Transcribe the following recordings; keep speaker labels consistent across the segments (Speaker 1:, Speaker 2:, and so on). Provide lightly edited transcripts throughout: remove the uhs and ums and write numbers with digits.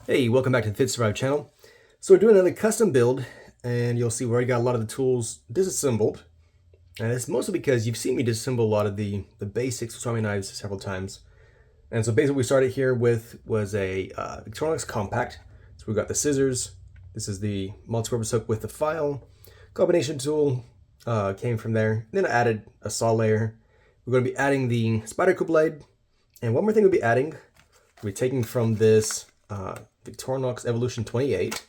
Speaker 1: Hey, welcome back to the Fit Survive channel. So we're doing another custom build, and you'll see we already got a lot of the tools disassembled. And it's mostly because you've seen me disassemble a lot of the basics with swimming knives several times. And so basically what we started here with was a Dragonox compact. So we got the scissors. This is the multi-purpose hook with the file. Combination tool came from there. And then I added a saw layer. We're going to be adding the Spyderco blade. And one more thing we'll be adding, we'll be taking from this Dragonox Evolution 28.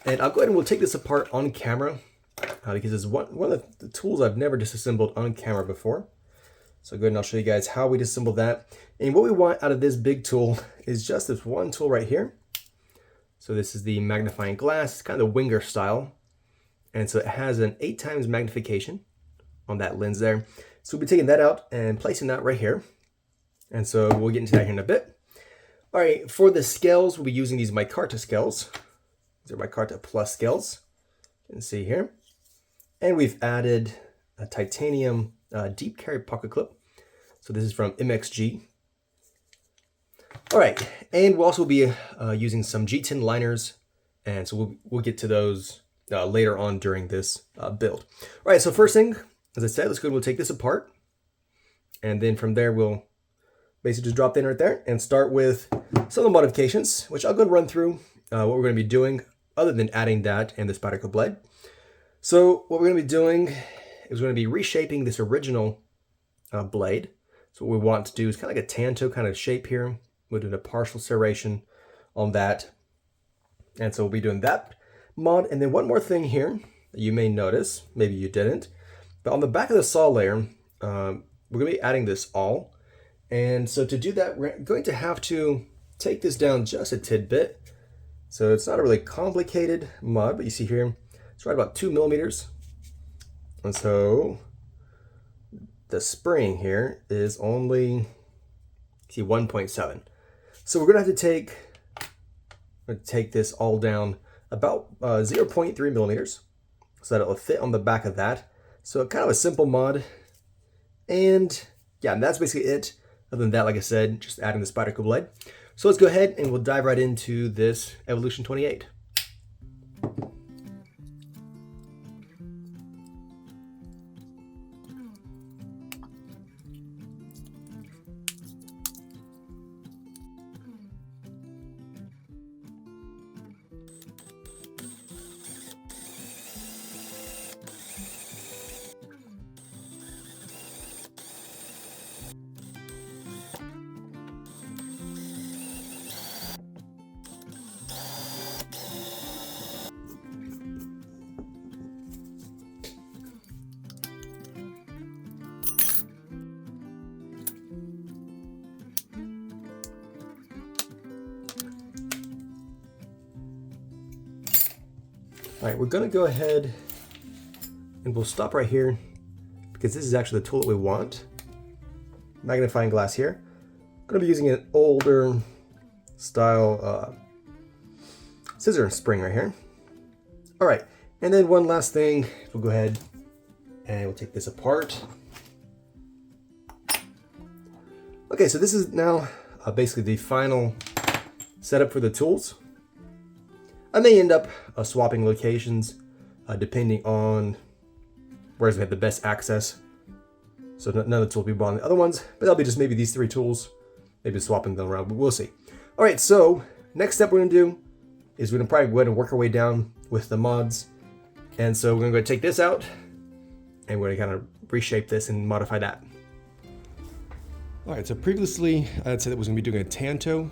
Speaker 1: And I'll go ahead and we'll take this apart on camera because it's one of the tools I've never disassembled on camera before. So go ahead and I'll show you guys how we disassemble that. And what we want out of this big tool is just this one tool right here. So this is the magnifying glass. It's kind of the Winger style. And so it has an 8 times magnification on that lens there. So we'll be taking that out and placing that right here. And so we'll get into that here in a bit. All right, for the scales, we'll be using these micarta scales. These are micarta plus scales. You can see here. And we've added a titanium deep carry pocket clip. So this is from MXG. All right, and we'll also be using some G10 liners. And so we'll get to those later on during this build. All right, so first thing, as I said, let's go and we'll take this apart. And then from there, we'll basically just drop in right there and start with some of the modifications, which I'll go and run through what we're going to be doing other than adding that and the Spyderco blade. So what we're going to be doing is we're going to be reshaping this original blade. So what we want to do is kind of like a tanto kind of shape here. We're doing a partial serration on that. And so we'll be doing that mod. And then one more thing here that you may notice, maybe you didn't, but on the back of the saw layer, we're going to be adding this awl. And so to do that, we're going to have to take this down just a tidbit. So it's not a really complicated mod, but you see here, it's right about 2 millimeters. And so the spring here is only, see, 1.7. So we're gonna have to take this all down about 0.3 millimeters so that it'll fit on the back of that. So kind of a simple mod. And yeah, and that's basically it. Other than that, like I said, just adding the Spyderco blade. So let's go ahead and we'll dive right into this Evolution 28. All right, we're gonna go ahead and we'll stop right here because this is actually the tool that we want. Magnifying glass here. I'm gonna be using an older style scissor spring right here. All right, and then one last thing, we'll go ahead and we'll take this apart. Okay, so this is now basically the final setup for the tools. I may end up swapping locations depending on where we have the best access. So none of the tools will be bought on the other ones, but that'll be just maybe these 3 tools, maybe swapping them around, but we'll see. All right, so next step we're gonna do is we're gonna probably go ahead and work our way down with the mods. And so we're gonna go take this out and we're gonna kind of reshape this and modify that. All right, so previously I had said that I was gonna be doing a tanto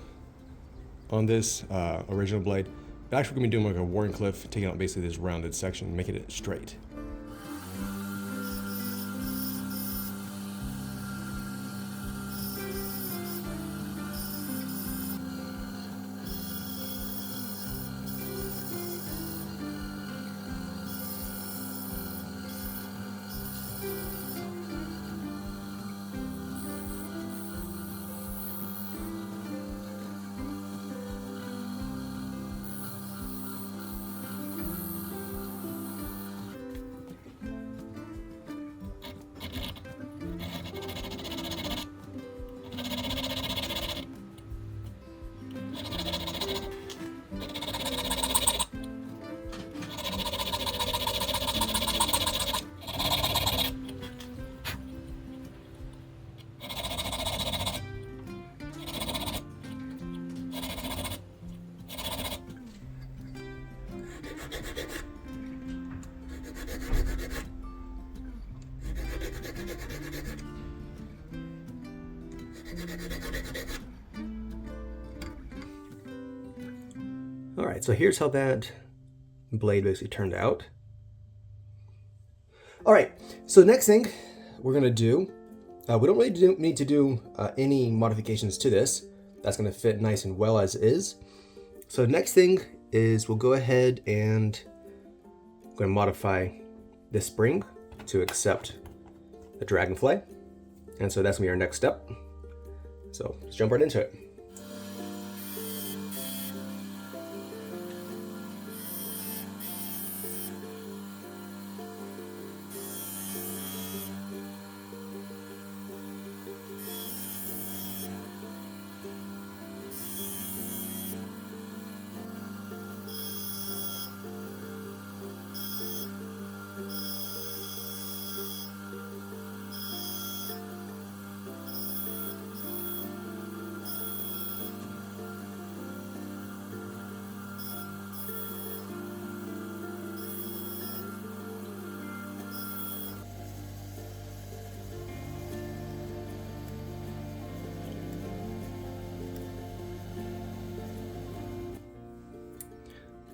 Speaker 1: on this original blade. But actually, we're going to be doing like a Warncliffe, taking out basically this rounded section, making it straight. All right, so here's how that blade basically turned out. All right, so the next thing we're gonna do, we don't really need to do any modifications to this. That's gonna fit nice and well as is. So the next thing is we'll go ahead and I'm gonna modify this spring to accept the Dragonfly. And so that's gonna be our next step. So let's jump right into it.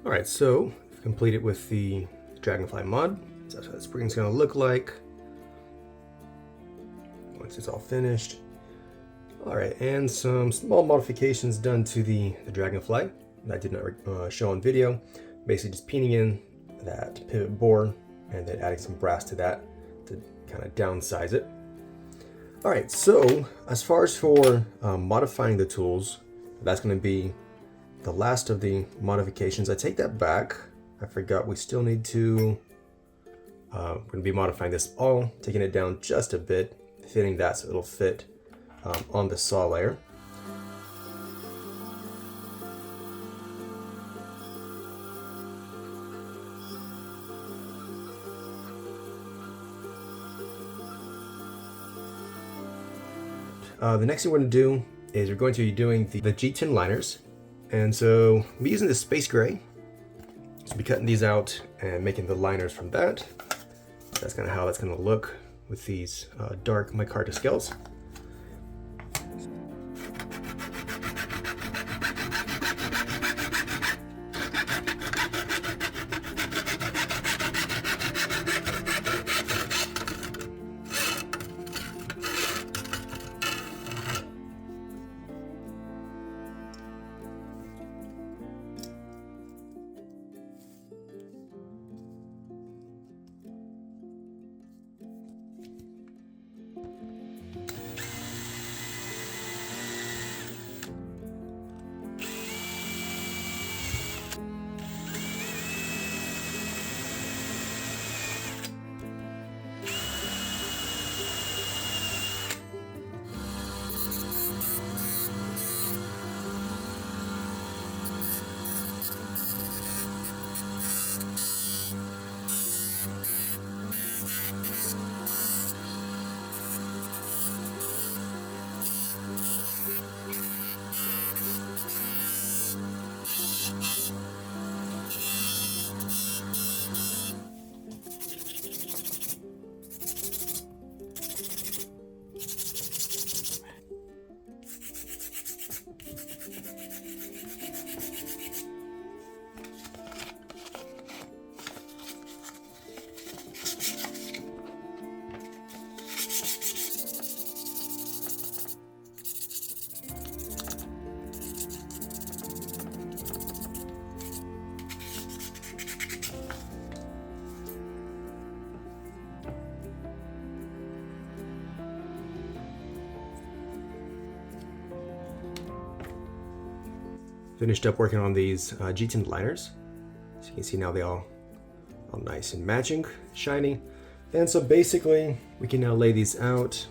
Speaker 1: All right, so I've completed with the Dragonfly mod. So that's what the spring's gonna look like once it's all finished. All right, and some small modifications done to the Dragonfly that I did not show on video. Basically just painting in that pivot bore and then adding some brass to that to kind of downsize it. All right, so as far as for modifying the tools, that's gonna be the last of the modifications. I take that back. I forgot we still need to, we're gonna be modifying this all, taking it down just a bit, fitting that so it'll fit on the saw layer. The next thing we're gonna do is we're going to be doing the G10 liners. And so I'm using the space gray. So I'll be cutting these out and making the liners from that. That's kind of how that's going to look with these dark micarta scales. Finished up working on these G10 liners. So you can see now they all nice and matching, shiny. And so basically we can now lay these out.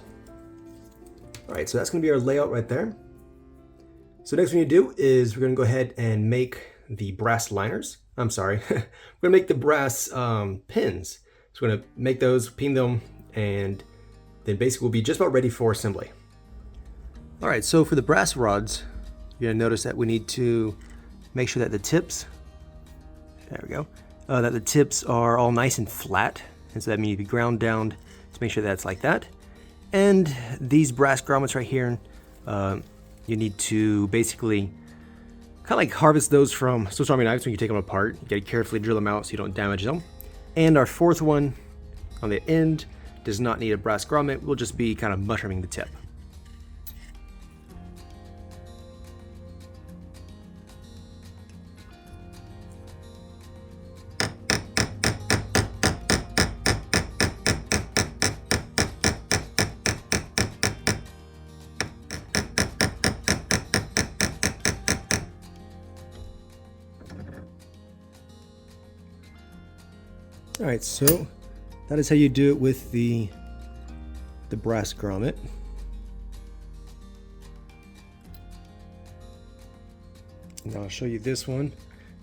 Speaker 1: All right, so that's gonna be our layout right there. So next thing we do is we're gonna go ahead and make the brass liners. I'm sorry, we're gonna make the brass pins. So we're gonna make those, pin them, and then basically we'll be just about ready for assembly. All right, so for the brass rods, you're gonna notice that we need to make sure that the tips, there we go, that the tips are all nice and flat, and so that means you ground down to make sure that's like that. And these brass grommets right here, you need to basically kind of like harvest those from Swiss Army knives when you take them apart. You gotta carefully drill them out so you don't damage them. And our fourth one on the end does not need a brass grommet. We'll just be kind of mushrooming the tip. All right, so that is how you do it with the brass grommet. Now I'll show you this one,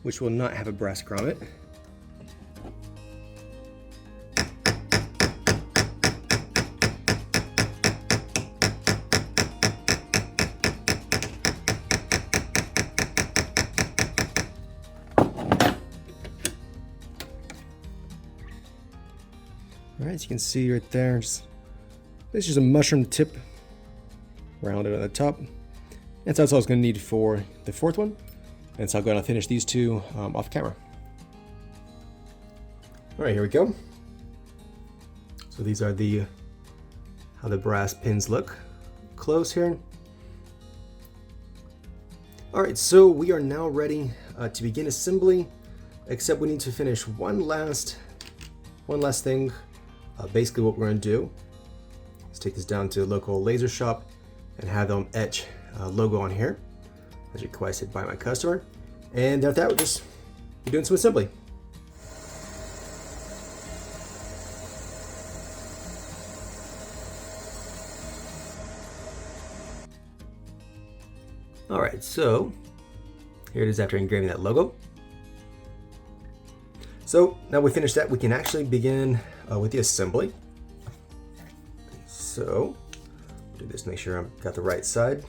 Speaker 1: which will not have a brass grommet. Alright, as you can see right there, this is just a mushroom tip rounded on the top. And so that's all it's going to need for the fourth one. And so I'll go and finish these two off camera. Alright, here we go. So these are how the brass pins look close here. Alright, so we are now ready to begin assembly, except we need to finish one last thing. Basically what we're going to do is take this down to the local laser shop and have them etch a logo on here as requested by my customer. And after that, we'll just be doing some assembly. Alright, so here it is after engraving that logo. So now we finished that, we can actually begin with the assembly. So do this, make sure I've got the right side.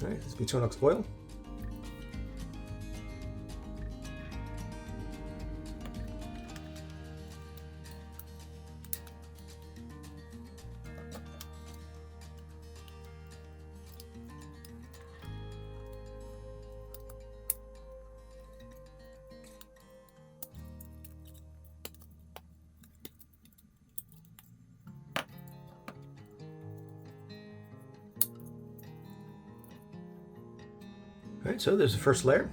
Speaker 1: All right, this is Dragonox foil. All right, so there's the first layer.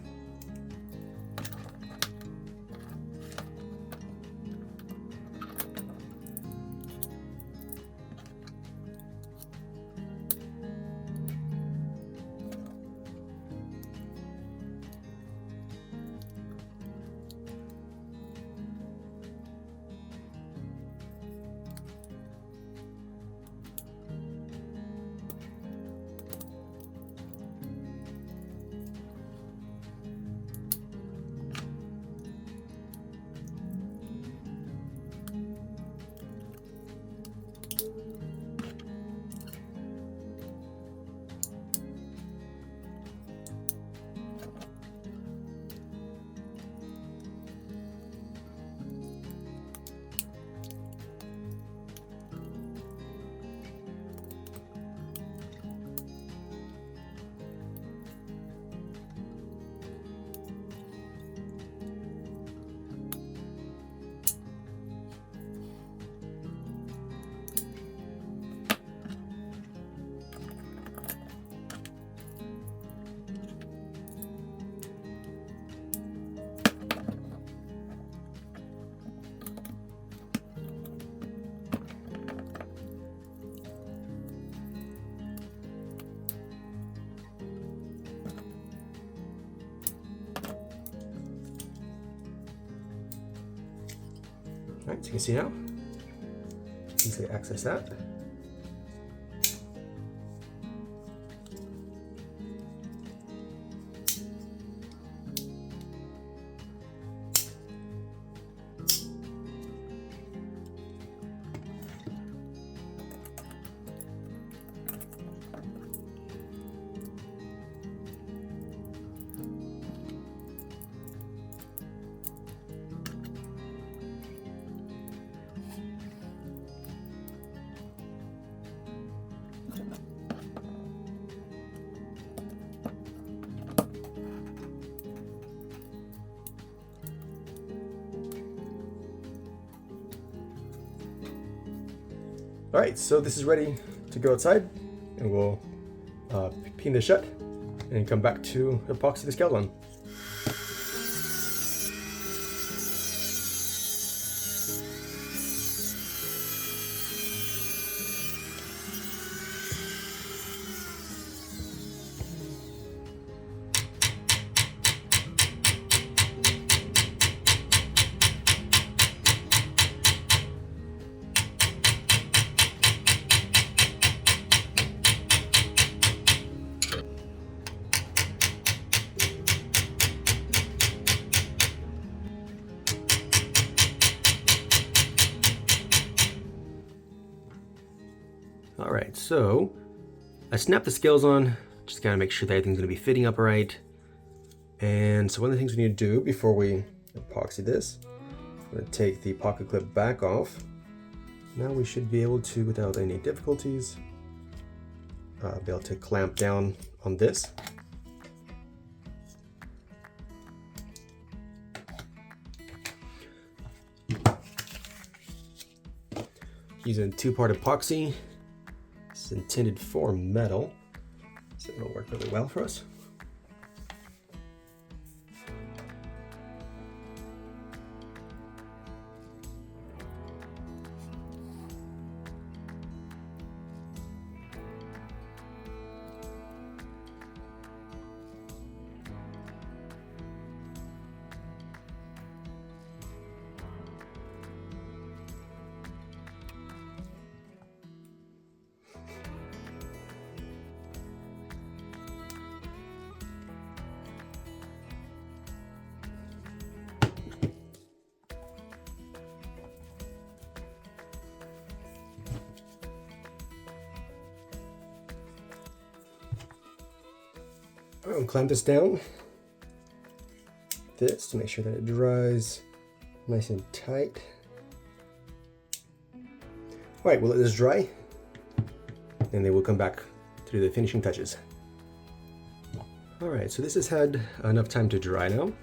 Speaker 1: All right, so you can see now, easily access that. All right, so this is ready to go outside, and we'll pin this shut and come back to epoxy the skeleton. All right, so I snapped the scales on, just gotta make sure that everything's gonna be fitting up right. And so one of the things we need to do before we epoxy this, I'm gonna take the pocket clip back off. Now we should be able to, without any difficulties, be able to clamp down on this. Using 2-part epoxy. It's intended for metal, so it'll work really well for us. I'll clamp this down, this to make sure that it dries nice and tight. All right, we'll let this dry, and then we'll come back to do the finishing touches. All right, so this has had enough time to dry now. All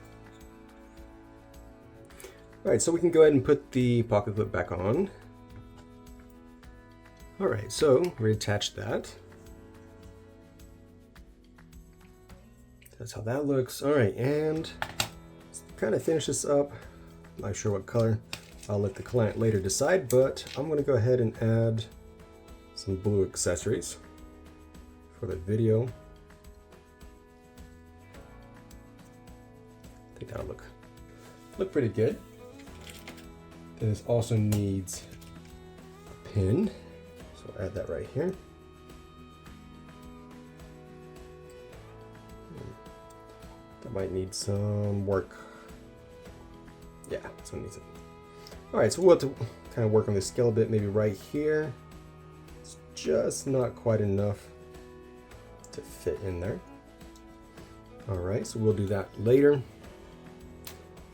Speaker 1: right, so we can go ahead and put the pocket clip back on. All right, so reattach that. That's how that looks. All right, and kind of finish this up. Not sure what color. I'll let the client later decide, but I'm gonna go ahead and add some blue accessories for the video. I think that'll look pretty good. This also needs a pin, so I'll add that right here. That might need some work. Yeah, this one needs it. All right, so we'll have to kind of work on this scale a bit, maybe right here. It's just not quite enough to fit in there. All right, so we'll do that later.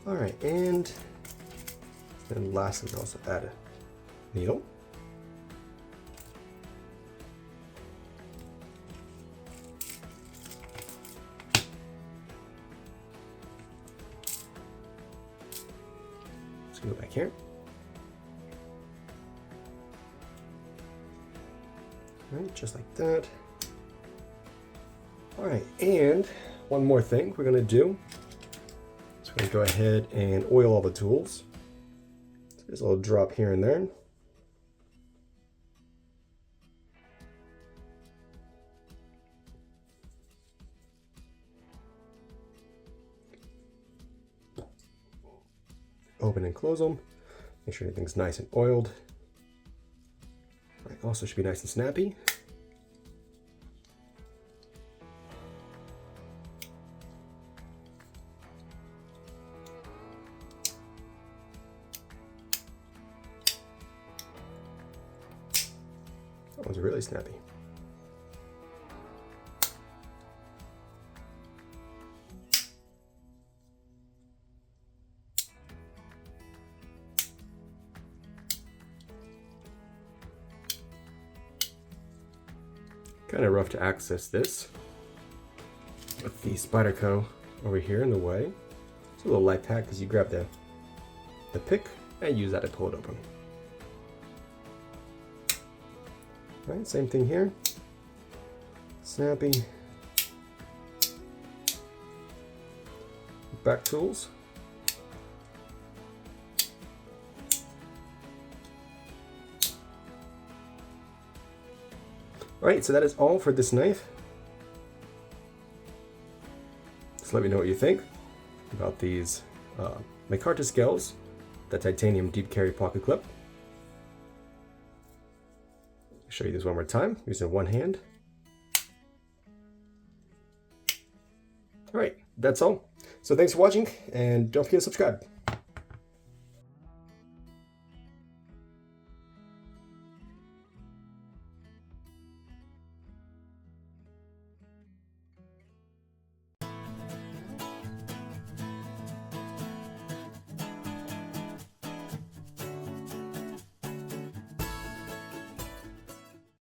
Speaker 1: All right, and then lastly, we'll also add a needle. Let's go back here. All right, just like that. All right, and one more thing we're gonna do. So we're gonna go ahead and oil all the tools. So there's a little drop here and there. Open and close them. Make sure everything's nice and oiled. Right, also should be nice and snappy. That one's really snappy. Kind of rough to access this with the Spyderco over here in the way. It's a little life hack because you grab the pick and use that to pull it open. All right, same thing here. Snappy. Back tools. All right, so that is all for this knife. Just let me know what you think about these micarta scales, the titanium deep carry pocket clip. I'll show you this one more time using one hand. All right, that's all. So thanks for watching, and don't forget to subscribe.